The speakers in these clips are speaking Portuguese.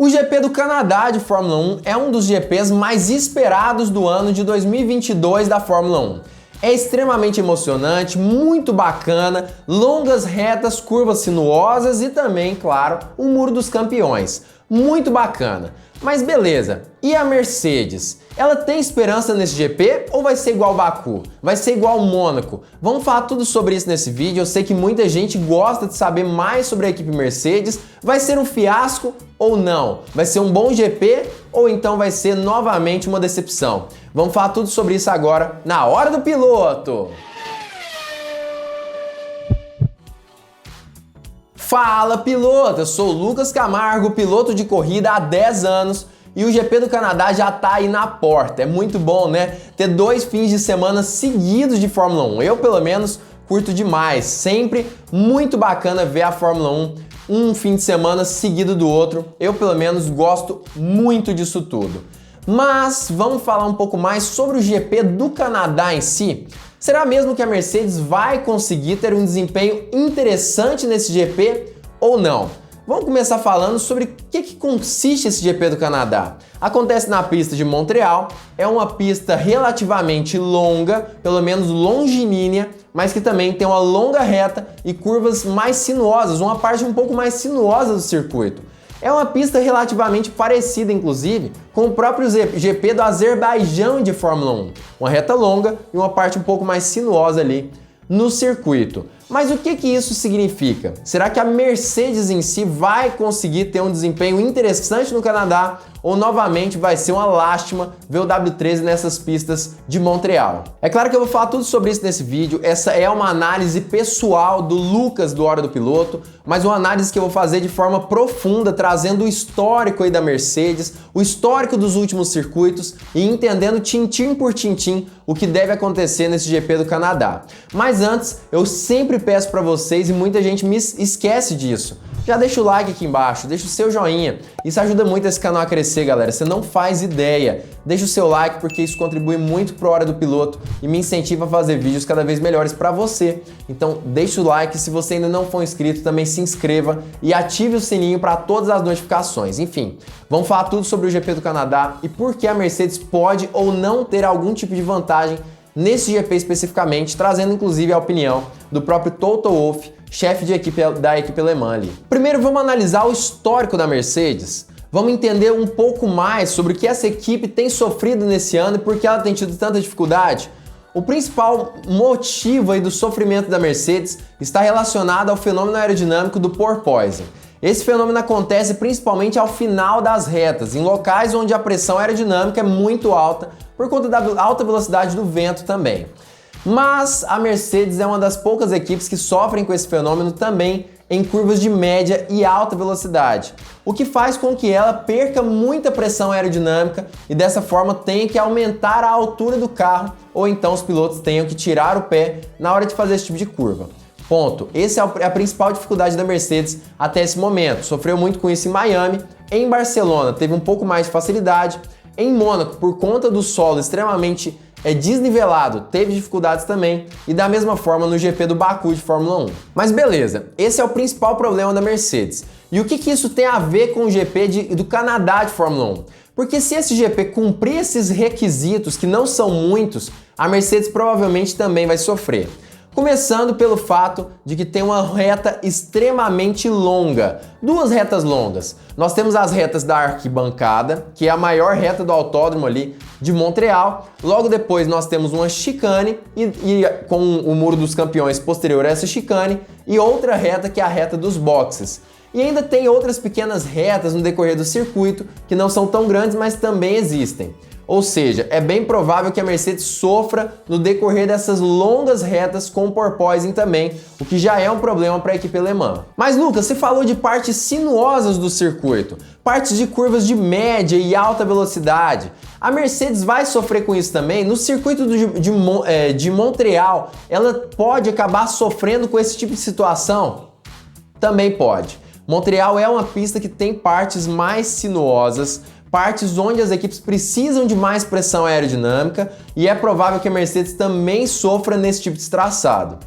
O GP do Canadá de Fórmula 1 é um dos GPs mais esperados do ano de 2022 da Fórmula 1. É extremamente emocionante, muito bacana, longas retas, curvas sinuosas e também, claro, o Muro dos Campeões. Muito bacana. Mas beleza, e a Mercedes? Ela tem esperança nesse GP ou vai ser igual ao Baku? Vai ser igual ao Mônaco? Vamos falar tudo sobre isso nesse vídeo. Eu sei que muita gente gosta de saber mais sobre a equipe Mercedes. Vai ser um fiasco ou não? Vai ser um bom GP ou então vai ser novamente uma decepção? Vamos falar tudo sobre isso agora na Hora do Piloto! Fala, piloto! Eu sou o Lucas Camargo, piloto de corrida há 10 anos e o GP do Canadá já tá aí na porta. É muito bom, né? Ter 2 fins de semana seguidos de Fórmula 1. Eu, pelo menos, curto demais. Sempre muito bacana ver a Fórmula 1 um fim de semana seguido do outro. Eu, pelo menos, gosto muito disso tudo. Mas vamos falar um pouco mais sobre o GP do Canadá em si? Será mesmo que a Mercedes vai conseguir ter um desempenho interessante nesse GP ou não? Vamos começar falando sobre o que consiste esse GP do Canadá. Acontece na pista de Montreal, é uma pista relativamente longa, pelo menos longilínea, mas que também tem uma longa reta e curvas mais sinuosas, uma parte um pouco mais sinuosa do circuito. É uma pista relativamente parecida, inclusive, com o próprio GP do Azerbaijão de Fórmula 1. Uma reta longa e uma parte um pouco mais sinuosa ali no circuito. Mas o que isso significa? Será que a Mercedes em si vai conseguir ter um desempenho interessante no Canadá ou novamente vai ser uma lástima ver o W13 nessas pistas de Montreal? É claro que eu vou falar tudo sobre isso nesse vídeo. Essa é uma análise pessoal do Lucas do Hora do Piloto, mas uma análise que eu vou fazer de forma profunda, trazendo o histórico aí da Mercedes, o histórico dos últimos circuitos e entendendo tintim por tintim o que deve acontecer nesse GP do Canadá. Mas antes, eu sempre peço para vocês, e muita gente me esquece disso, já deixa o like aqui embaixo, deixa o seu joinha, isso ajuda muito esse canal a crescer, galera, você não faz ideia. Deixa o seu like porque isso contribui muito pro Hora do Piloto e me incentiva a fazer vídeos cada vez melhores para você. Então deixa o like, se você ainda não for inscrito também se inscreva e ative o sininho para todas as notificações. Enfim, vamos falar tudo sobre o GP do Canadá e por que a Mercedes pode ou não ter algum tipo de vantagem nesse GP especificamente, trazendo inclusive a opinião do próprio Toto Wolff, chefe de equipe da equipe alemã ali. Primeiro vamos analisar o histórico da Mercedes. Vamos entender um pouco mais sobre o que essa equipe tem sofrido nesse ano e por que ela tem tido tanta dificuldade. O principal motivo aí do sofrimento da Mercedes está relacionado ao fenômeno aerodinâmico do porpoising. Esse fenômeno acontece principalmente ao final das retas, em locais onde a pressão aerodinâmica é muito alta por conta da alta velocidade do vento também. Mas a Mercedes é uma das poucas equipes que sofrem com esse fenômeno também em curvas de média e alta velocidade, o que faz com que ela perca muita pressão aerodinâmica e dessa forma tenha que aumentar a altura do carro ou então os pilotos tenham que tirar o pé na hora de fazer esse tipo de curva. Ponto. Essa é a principal dificuldade da Mercedes até esse momento. Sofreu muito com isso em Miami, em Barcelona teve um pouco mais de facilidade, em Mônaco, por conta do solo extremamente desnivelado, teve dificuldades também, e da mesma forma no GP do Baku de Fórmula 1. Mas beleza, esse é o principal problema da Mercedes. E o que isso tem a ver com o GP do Canadá de Fórmula 1? Porque se esse GP cumprir esses requisitos, que não são muitos, a Mercedes provavelmente também vai sofrer. Começando pelo fato de que tem uma reta extremamente longa, 2 retas longas. Nós temos as retas da arquibancada, que é a maior reta do autódromo ali de Montreal. Logo depois nós temos uma chicane e com o Muro dos Campeões posterior a essa chicane e outra reta que é a reta dos boxes. E ainda tem outras pequenas retas no decorrer do circuito que não são tão grandes, mas também existem. Ou seja, é bem provável que a Mercedes sofra no decorrer dessas longas retas com porpoising também, o que já é um problema para a equipe alemã. Mas Lucas, você falou de partes sinuosas do circuito, partes de curvas de média e alta velocidade. A Mercedes vai sofrer com isso também? No circuito de Montreal, ela pode acabar sofrendo com esse tipo de situação? Também pode. Montreal é uma pista que tem partes mais sinuosas, partes onde as equipes precisam de mais pressão aerodinâmica e é provável que a Mercedes também sofra nesse tipo de traçado.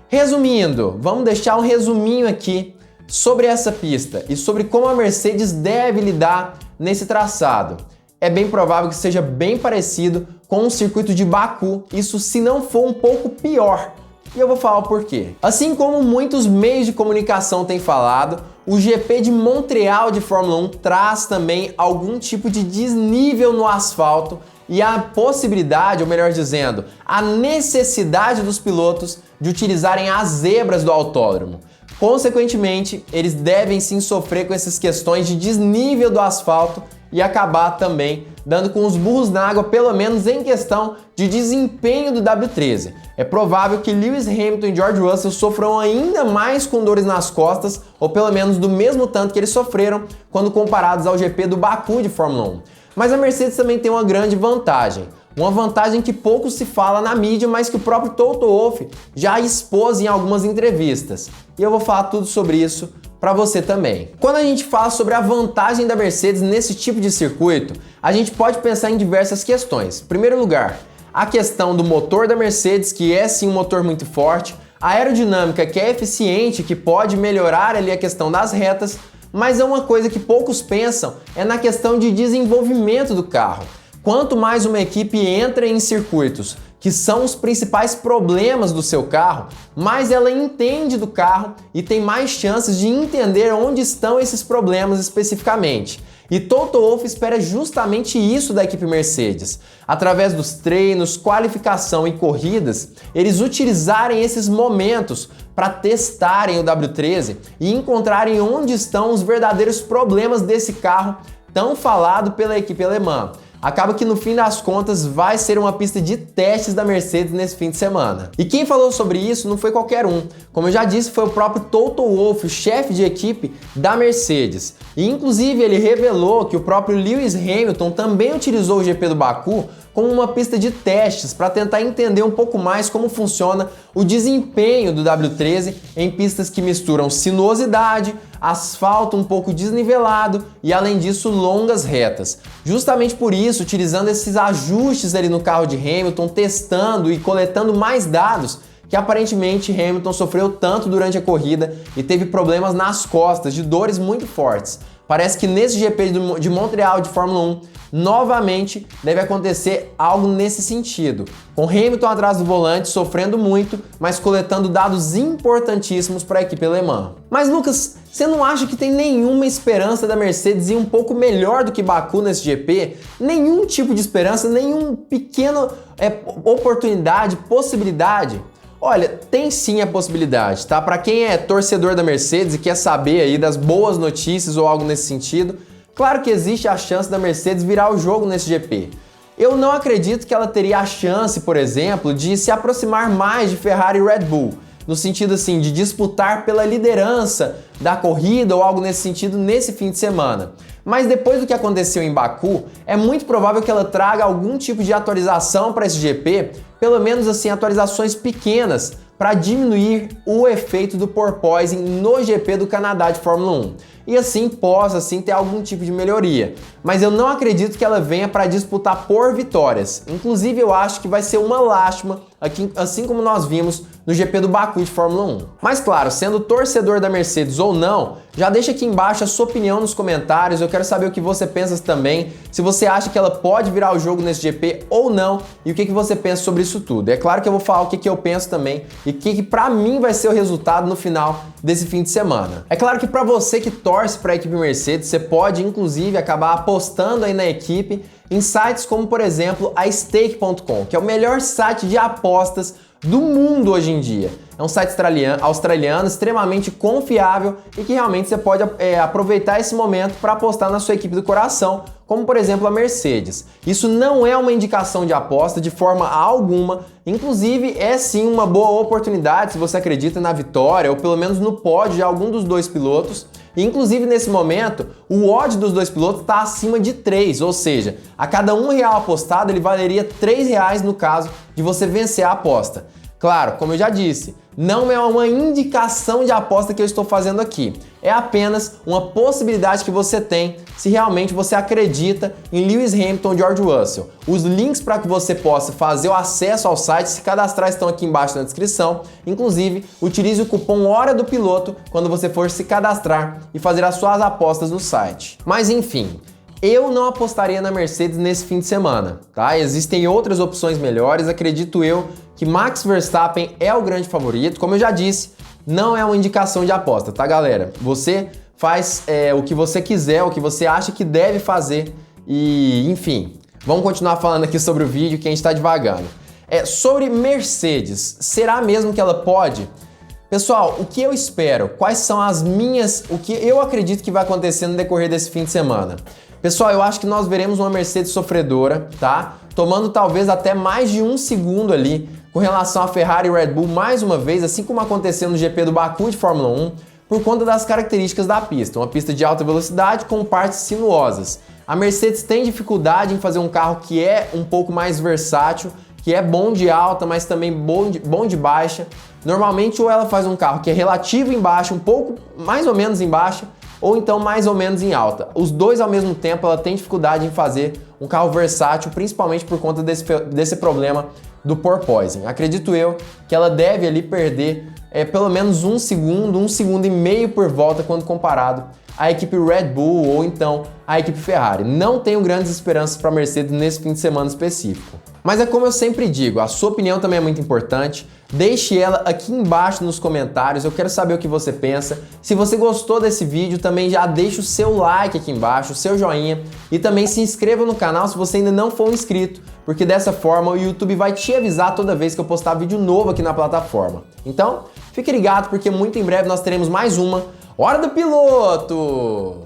Resumindo, vamos deixar um resuminho aqui sobre essa pista e sobre como a Mercedes deve lidar nesse traçado. É bem provável que seja bem parecido com o circuito de Baku, isso se não for um pouco pior. E eu vou falar o porquê. Assim como muitos meios de comunicação têm falado, o GP de Montreal de Fórmula 1 traz também algum tipo de desnível no asfalto e a possibilidade, ou melhor dizendo, a necessidade dos pilotos de utilizarem as zebras do autódromo. Consequentemente, eles devem sim sofrer com essas questões de desnível do asfalto e acabar também dando com os burros na água, pelo menos em questão de desempenho do W13. É provável que Lewis Hamilton e George Russell sofram ainda mais com dores nas costas, ou pelo menos do mesmo tanto que eles sofreram quando comparados ao GP do Baku de Fórmula 1. Mas a Mercedes também tem uma grande vantagem. Uma vantagem que pouco se fala na mídia, mas que o próprio Toto Wolff já expôs em algumas entrevistas. E eu vou falar tudo sobre isso para você também. Quando a gente fala sobre a vantagem da Mercedes nesse tipo de circuito, a gente pode pensar em diversas questões. Em primeiro lugar, a questão do motor da Mercedes, que é sim um motor muito forte, a aerodinâmica, que é eficiente, que pode melhorar ali a questão das retas, mas é uma coisa que poucos pensam é na questão de desenvolvimento do carro. Quanto mais uma equipe entra em circuitos que são os principais problemas do seu carro, mais ela entende do carro e tem mais chances de entender onde estão esses problemas especificamente. E Toto Wolff espera justamente isso da equipe Mercedes. Através dos treinos, qualificação e corridas, eles utilizarem esses momentos para testarem o W13 e encontrarem onde estão os verdadeiros problemas desse carro tão falado pela equipe alemã. Acaba que no fim das contas vai ser uma pista de testes da Mercedes nesse fim de semana. E quem falou sobre isso não foi qualquer um. Como eu já disse, foi o próprio Toto Wolff, o chefe de equipe da Mercedes. E inclusive ele revelou que o próprio Lewis Hamilton também utilizou o GP do Baku como uma pista de testes para tentar entender um pouco mais como funciona o desempenho do W13 em pistas que misturam sinuosidade, asfalto um pouco desnivelado e, além disso, longas retas. Justamente por isso, utilizando esses ajustes ali no carro de Hamilton, testando e coletando mais dados, que aparentemente Hamilton sofreu tanto durante a corrida e teve problemas nas costas, de dores muito fortes. Parece que nesse GP de Montreal de Fórmula 1, novamente deve acontecer algo nesse sentido, com Hamilton atrás do volante, sofrendo muito, mas coletando dados importantíssimos para a equipe alemã. Mas Lucas, você não acha que tem nenhuma esperança da Mercedes ir um pouco melhor do que Baku nesse GP? Nenhum tipo de esperança, nenhum pequeno oportunidade, possibilidade? Olha, tem sim a possibilidade, tá? Para quem é torcedor da Mercedes e quer saber aí das boas notícias ou algo nesse sentido, claro que existe a chance da Mercedes virar o jogo nesse GP. Eu não acredito que ela teria a chance, por exemplo, de se aproximar mais de Ferrari e Red Bull, no sentido assim de disputar pela liderança da corrida ou algo nesse sentido nesse fim de semana. Mas depois do que aconteceu em Baku, é muito provável que ela traga algum tipo de atualização para esse GP, pelo menos assim atualizações pequenas, para diminuir o efeito do porpoising no GP do Canadá de Fórmula 1. E assim possa ter algum tipo de melhoria. Mas eu não acredito que ela venha para disputar por vitórias. Inclusive eu acho que vai ser uma lástima, assim como nós vimos no GP do Baku de Fórmula 1. Mas claro, sendo torcedor da Mercedes ou não, já deixa aqui embaixo a sua opinião nos comentários, eu quero saber o que você pensa também, se você acha que ela pode virar o jogo nesse GP ou não, e o que você pensa sobre isso tudo. É claro que eu vou falar o que eu penso também, e o que pra mim vai ser o resultado no final desse fim de semana. É claro que para você que torce para a equipe Mercedes, você pode inclusive acabar apostando aí na equipe em sites como, por exemplo, a Stake.com, que é o melhor site de apostas do mundo hoje em dia. É um site australiano extremamente confiável e que realmente você pode aproveitar esse momento para apostar na sua equipe do coração, como por exemplo a Mercedes. Isso não é uma indicação de aposta de forma alguma, inclusive é sim uma boa oportunidade se você acredita na vitória ou pelo menos no pódio de algum dos dois pilotos. E, inclusive nesse momento, o odd dos dois pilotos está acima de 3, ou seja, a cada R$1 apostado ele valeria R$3 no caso de você vencer a aposta. Claro, como eu já disse, não é uma indicação de aposta que eu estou fazendo aqui. É apenas uma possibilidade que você tem se realmente você acredita em Lewis Hamilton e George Russell. Os links para que você possa fazer o acesso ao site, se cadastrar, estão aqui embaixo na descrição. Inclusive, utilize o cupom Hora do Piloto quando você for se cadastrar e fazer as suas apostas no site. Mas enfim, eu não apostaria na Mercedes nesse fim de semana, tá? Existem outras opções melhores, acredito eu que Max Verstappen é o grande favorito. Como eu já disse, não é uma indicação de aposta, tá, galera? Você faz o que você quiser, o que você acha que deve fazer e, enfim, vamos continuar falando aqui sobre o vídeo que a gente tá devagando. Sobre Mercedes, será mesmo que ela pode? Pessoal, o que eu espero? Quais são o que eu acredito que vai acontecer no decorrer desse fim de semana? Pessoal, eu acho que nós veremos uma Mercedes sofredora, tá? Tomando talvez até mais de um segundo ali com relação a Ferrari e Red Bull mais uma vez, assim como aconteceu no GP do Baku de Fórmula 1, por conta das características da pista. Uma pista de alta velocidade com partes sinuosas. A Mercedes tem dificuldade em fazer um carro que é um pouco mais versátil, que é bom de alta, mas também bom de baixa. Normalmente ou ela faz um carro que é relativo em baixa, um pouco mais ou menos em baixa, ou então mais ou menos em alta. Os dois ao mesmo tempo ela tem dificuldade em fazer um carro versátil, principalmente por conta desse problema do porpoising. Acredito eu que ela deve ali perder pelo menos um segundo e meio por volta quando comparado à equipe Red Bull ou então à equipe Ferrari. Não tenho grandes esperanças para a Mercedes nesse fim de semana específico. Mas é como eu sempre digo, a sua opinião também é muito importante. Deixe ela aqui embaixo nos comentários, eu quero saber o que você pensa. Se você gostou desse vídeo, também já deixa o seu like aqui embaixo, o seu joinha e também se inscreva no canal se você ainda não for inscrito, porque dessa forma o YouTube vai te avisar toda vez que eu postar vídeo novo aqui na plataforma. Então, fique ligado porque muito em breve nós teremos mais uma Hora do Piloto!